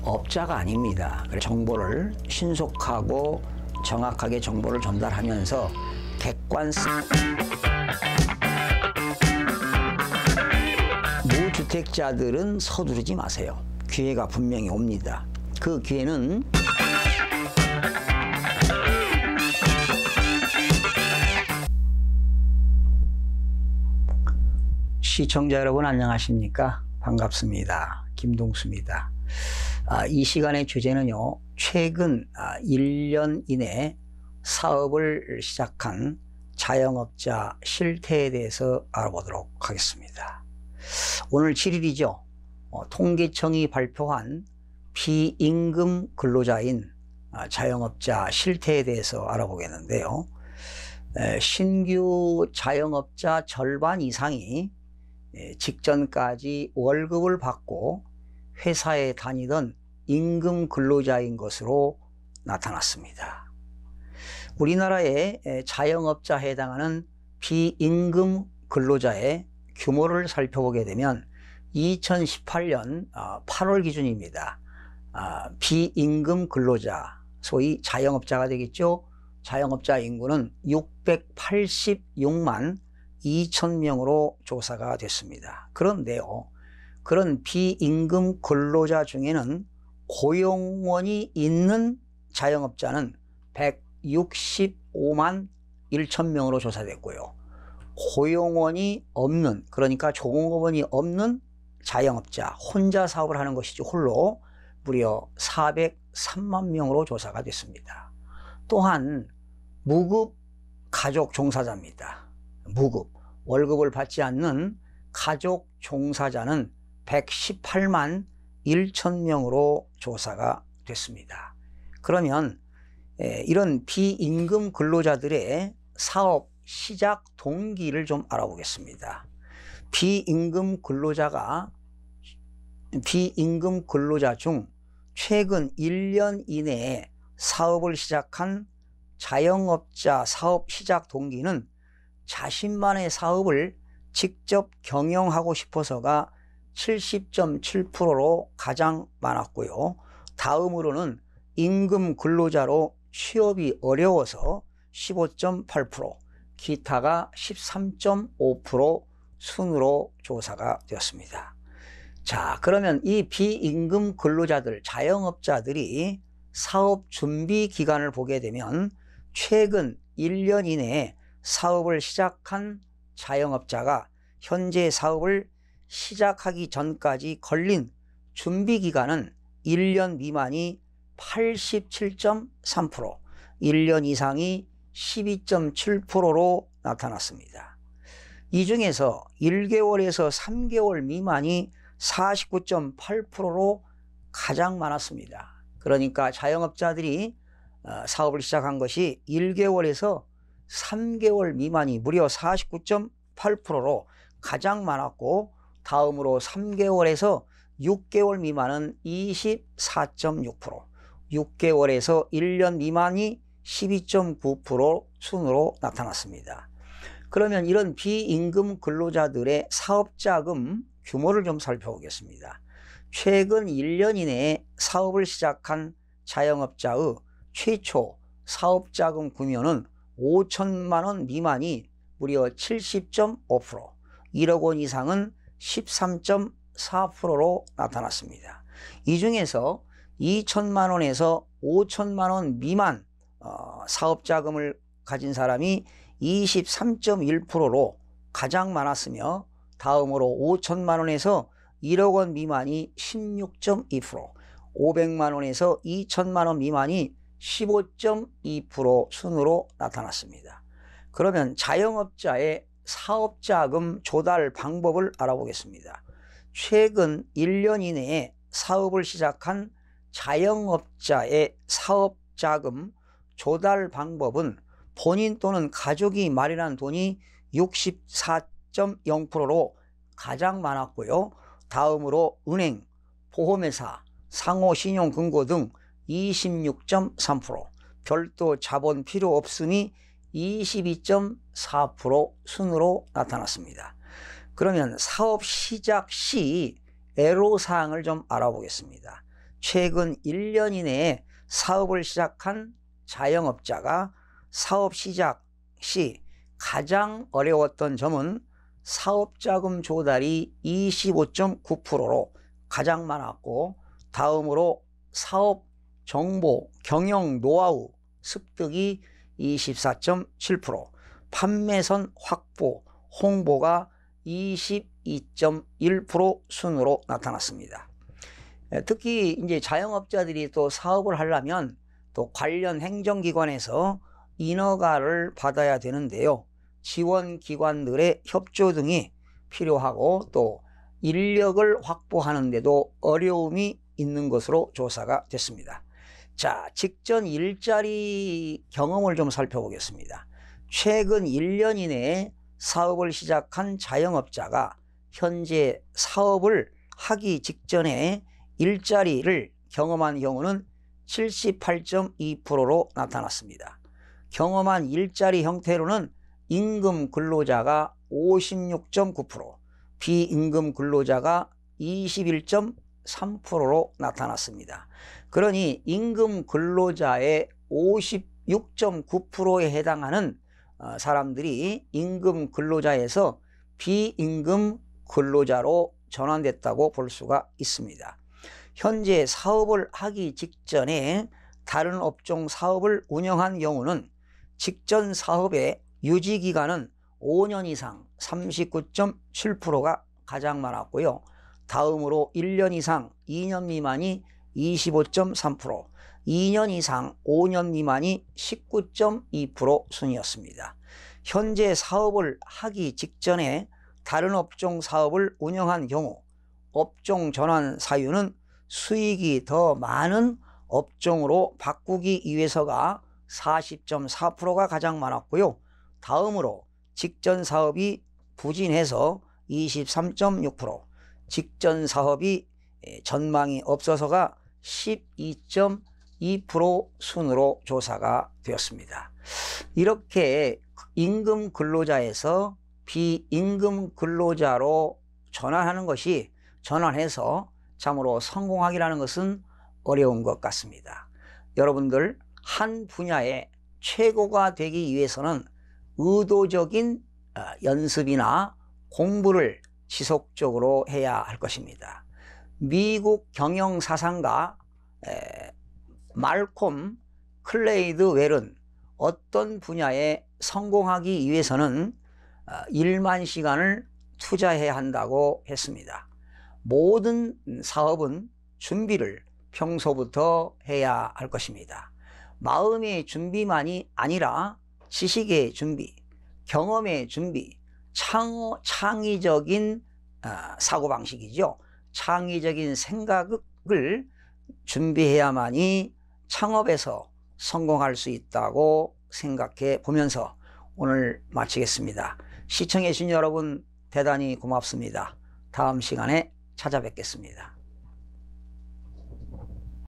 업자가 아닙니다. 정보를 신속하고 정확하게 정보를 전달하면서 객관성. 무주택자들은 서두르지 마세요. 기회가 분명히 옵니다. 그 기회는 시청자 여러분 안녕하십니까? 반갑습니다. 김동수입니다. 이 시간의 주제는요, 최근 1년 이내 사업을 시작한 자영업자 실태에 대해서 알아보도록 하겠습니다. 오늘 7일이죠. 통계청이 발표한 비임금 근로자인 자영업자 실태에 대해서 알아보겠는데요. 신규 자영업자 절반 이상이 직전까지 월급을 받고 회사에 다니던 임금 근로자인 것으로 나타났습니다. 우리나라의 자영업자에 해당하는 비임금 근로자의 규모를 살펴보게 되면 2018년 8월 기준입니다. 비임금 근로자, 소위 자영업자가 되겠죠. 자영업자 인구는 686만 2천 명으로 조사가 됐습니다. 그런데요, 그런 비임금 근로자 중에는 고용원이 있는 자영업자는 165만 1천 명으로 조사됐고요. 고용원이 없는, 그러니까 종업원이 없는 자영업자, 혼자 사업을 하는 것이죠. 홀로 무려 403만 명으로 조사가 됐습니다. 또한 무급 가족 종사자입니다. 무급, 월급을 받지 않는 가족 종사자는 118만 1천 명으로 조사가 됐습니다. 그러면 이런 비임금 근로자들의 사업 시작 동기를 좀 알아보겠습니다. 비임금 근로자 중 최근 1년 이내에 사업을 시작한 자영업자 사업 시작 동기는 자신만의 사업을 직접 경영하고 싶어서가 70.7%로 가장 많았고요. 다음으로는 임금 근로자로 취업이 어려워서 15.8%, 기타가 13.5% 순으로 조사가 되었습니다. 자, 그러면 이 비임금 근로자들, 자영업자들이 사업 준비 기간을 보게 되면 최근 1년 이내에 사업을 시작한 자영업자가 현재 사업을 시작하기 전까지 걸린 준비 기간은 1년 미만이 87.3%, 1년 이상이 12.7%로 나타났습니다. 이 중에서 1개월에서 3개월 미만이 49.8%로 가장 많았습니다. 그러니까 자영업자들이 사업을 시작한 것이 1개월에서 3개월 미만이 무려 49.8%로 가장 많았고, 다음으로 3개월에서 6개월 미만은 24.6%, 6개월에서 1년 미만이 12.9% 순으로 나타났습니다. 그러면 이런 비임금 근로자들의 사업자금 규모를 좀 살펴보겠습니다. 최근 1년 이내에 사업을 시작한 자영업자의 최초 사업자금 규모는 5천만 원 미만이 무려 70.5%, 1억 원 이상은 13.4%로 나타났습니다. 이 중에서 2천만 원에서 5천만 원 미만 사업자금을 가진 사람이 23.1%로 가장 많았으며, 다음으로 5천만 원에서 1억 원 미만이 16.2%, 500만 원에서 2천만 원 미만이 15.2% 순으로 나타났습니다. 그러면 자영업자의 사업자금 조달 방법을 알아보겠습니다. 최근 1년 이내에 사업을 시작한 자영업자의 사업자금 조달 방법은 본인 또는 가족이 마련한 돈이 64.0%로 가장 많았고요. 다음으로 은행, 보험회사, 상호신용금고 등 26.3%, 별도 자본 필요 없음이 22.4% 순으로 나타났습니다. 그러면 사업 시작 시 애로사항을 좀 알아보겠습니다. 최근 1년 이내에 사업을 시작한 자영업자가 사업 시작 시 가장 어려웠던 점은 사업자금 조달이 25.9%로 가장 많았고, 다음으로 사업 정보, 경영 노하우 습득이 24.7%, 판매선 확보, 홍보가 22.1% 순으로 나타났습니다. 특히 이제 자영업자들이 또 사업을 하려면 또 관련 행정기관에서 인허가를 받아야 되는데요. 지원기관들의 협조 등이 필요하고 또 인력을 확보하는데도 어려움이 있는 것으로 조사가 됐습니다. 자, 직전 일자리 경험을 좀 살펴보겠습니다. 최근 1년 이내에 사업을 시작한 자영업자가 현재 사업을 하기 직전에 일자리를 경험한 경우는 78.2%로 나타났습니다. 경험한 일자리 형태로는 임금 근로자가 56.9%, 비임금 근로자가 21.3%로 나타났습니다. 그러니 임금 근로자의 56.9%에 해당하는 사람들이 임금 근로자에서 비임금 근로자로 전환됐다고 볼 수가 있습니다. 현재 사업을 하기 직전에 다른 업종 사업을 운영한 경우는 직전 사업의 유지기간은 5년 이상 39.7%가 가장 많았고요. 다음으로 1년 이상 2년 미만이 25.3%, 2년 이상 5년 미만이 19.2% 순이었습니다. 현재 사업을 하기 직전에 다른 업종 사업을 운영한 경우 업종 전환 사유는 수익이 더 많은 업종으로 바꾸기 위해서가 40.4%가 가장 많았고요. 다음으로 직전 사업이 부진해서 23.6%, 직전 사업이 전망이 없어서가 12.2% 순으로 조사가 되었습니다. 이렇게 임금 근로자에서 비임금 근로자로 전환해서 참으로 성공하기라는 것은 어려운 것 같습니다. 여러분들, 한 분야에 최고가 되기 위해서는 의도적인 연습이나 공부를 지속적으로 해야 할 것입니다. 미국 경영사상가 말콤 클레이드 웰은 어떤 분야에 성공하기 위해서는 1만 시간을 투자해야 한다고 했습니다. 모든 사업은 준비를 평소부터 해야 할 것입니다. 마음의 준비만이 아니라 지식의 준비, 경험의 준비, 창의적인 사고방식이죠. 창의적인 생각을 준비해야만이 창업에서 성공할 수 있다고 생각해 보면서 오늘 마치겠습니다. 시청해 주신 여러분 대단히 고맙습니다. 다음 시간에 찾아뵙겠습니다.